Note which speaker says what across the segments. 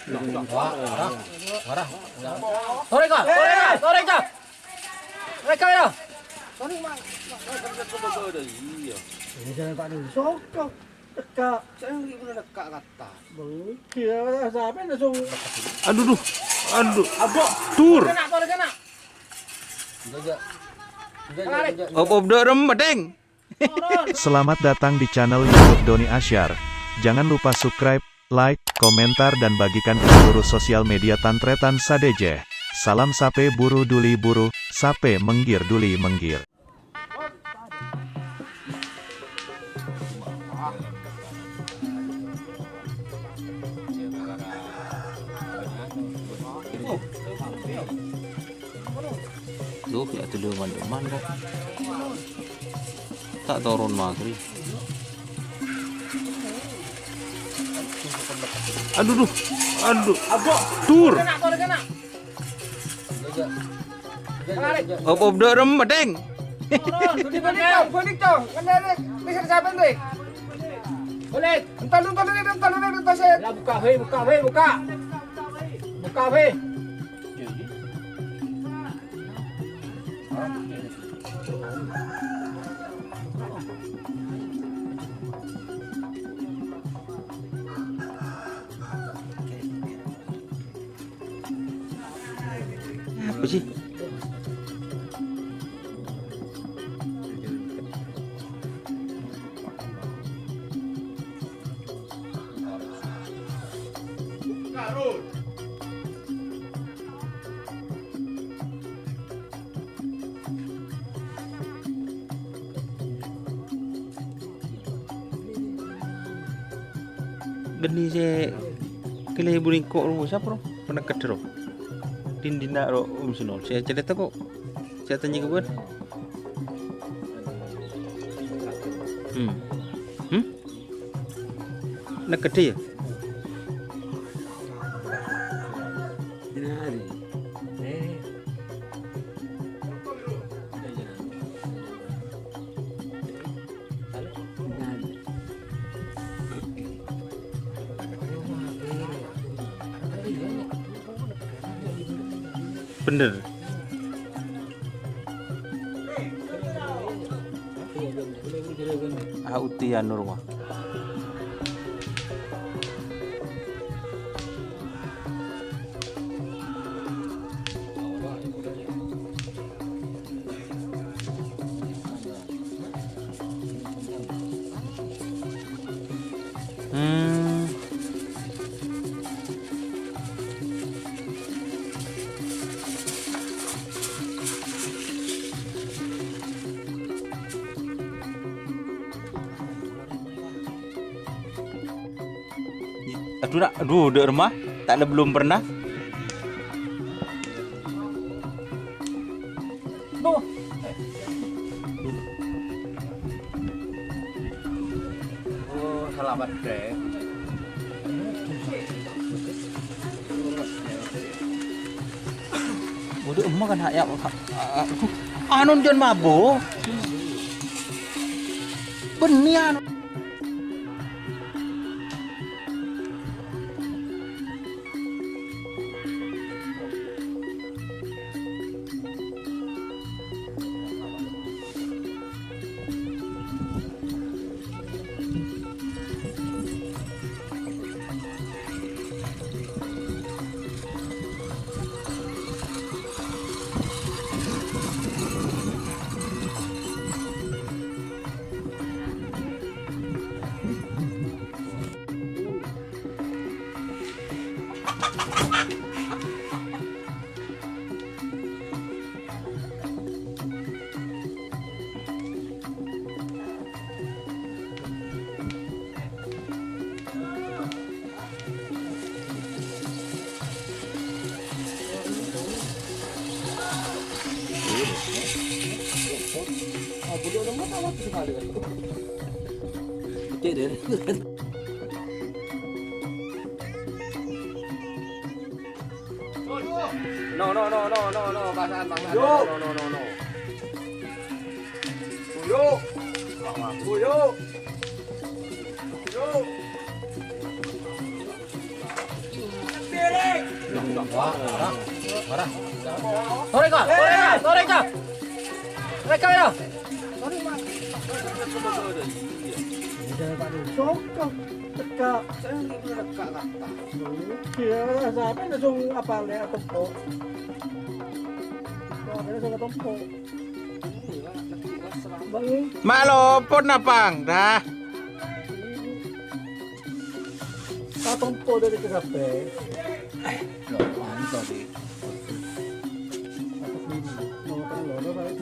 Speaker 1: Marah. Sore ka. Mereka ya. Sore mah. Ini jangan Pak Nur. Sokok. Dekat. Saya nggak pernah dekat kata. Kira siapa yang langsung.
Speaker 2: Aduh. Tur.
Speaker 1: Kena.
Speaker 2: Op dorem medeng.
Speaker 3: Selamat datang di channel YouTube Doni Asyar. Jangan lupa subscribe, like, komentar dan bagikan ke seluruh sosial media Tantretan Sadejeh. Salam sape buru duli buru, sape menggir duli menggir.
Speaker 2: Duh, ya tu deman kok. Tak turun magri. Aduh. Tur.
Speaker 1: Kena.
Speaker 2: Op dorem medeng.
Speaker 1: Balik tuh. Kan bisa siapa nih? Boleh. Entar saya. Lah buka. Buka.
Speaker 2: Apa sih? Geni se kele buring kok ro siapa ro? Pernah kedero. Dindina ro umsunol. Saya cerita kok. Saya tanya ke buat. Nak gede ya? Bener. Utian rumah. Aduh, udah rumah, tak ada belum pernah.
Speaker 1: Tuh. Oh, selamat deh.
Speaker 2: Udah emak kan hak ya. Anon jangan mabuk. Benian.
Speaker 1: No, basahan. No. Buyo.
Speaker 4: Marah. Sore ka. Mereka ya.
Speaker 1: Sorry, Pak. Sokok teka saya nggak pernah teka kata. Kira sampai langsung apa le atau po. Kalau langsung tempo. Bang,
Speaker 2: Malopon na pang dah.
Speaker 1: tempo dari ke kafe.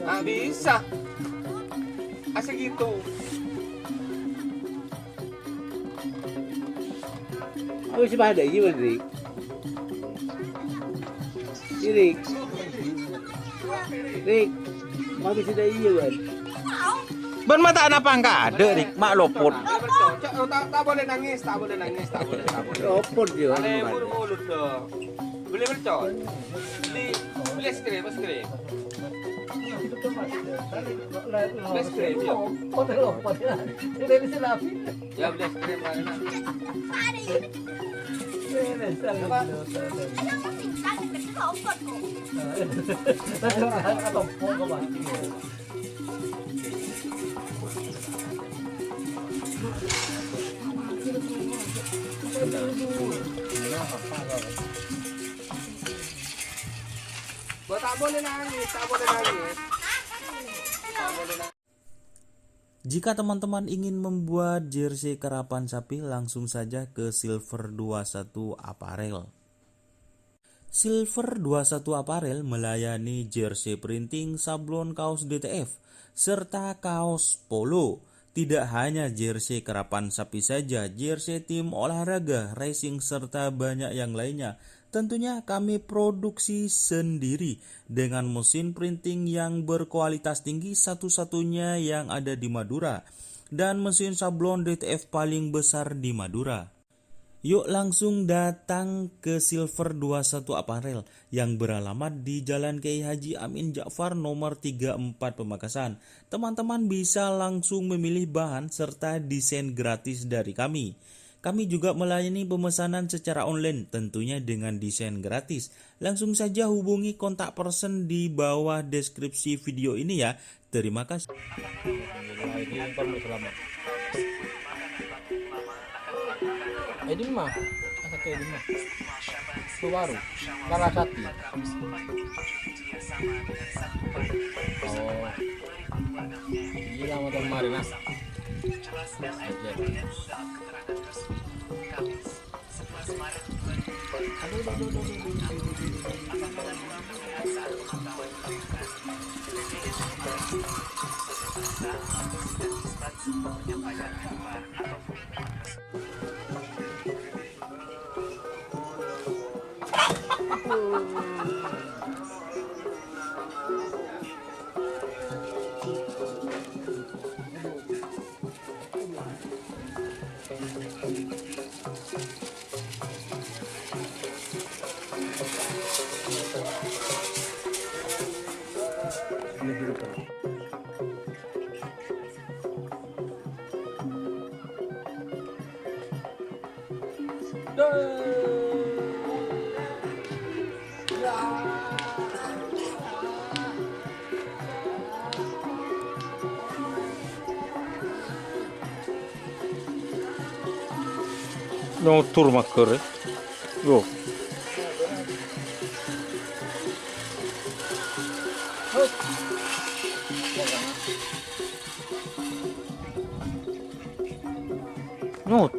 Speaker 5: Ah, bisa. Asal gitu.
Speaker 4: Aku sih pada ini Rik. Rik. Mami sudah iya kan.
Speaker 2: Ben mata apa enggak ada dik malopon.
Speaker 5: Tak boleh nangis, tak boleh.
Speaker 4: Opor dia.
Speaker 5: Ada mulut dong. Boleh bercot. Beli es krim. Ya beli es krim mana? Tak boleh nangis.
Speaker 2: Jika teman-teman ingin membuat jersey karapan sapi, langsung saja ke Silver 21 Apparel. Silver 21 Apparel melayani jersey printing, sablon kaos DTF, serta kaos polo. Tidak hanya jersey karapan sapi saja, jersey tim olahraga, racing, serta banyak yang lainnya. Tentunya kami produksi sendiri dengan mesin printing yang berkualitas tinggi, satu-satunya yang ada di Madura, dan mesin sablon DTF paling besar di Madura. Yuk langsung datang ke Silver 21 Apparel yang beralamat di Jalan Kiai Haji Amin Ja'far nomor 34 Pamekasan. Teman-teman bisa langsung memilih bahan serta desain gratis dari kami. Kami juga melayani pemesanan secara online, tentunya dengan desain gratis. Langsung saja hubungi kontak person di bawah deskripsi video ini ya. Terima kasih.
Speaker 4: Ini mah, asa kayak ini mah. Itu baru, Larasati. Oh, gila sama kemarin ah.
Speaker 2: No tur maker. Go. No.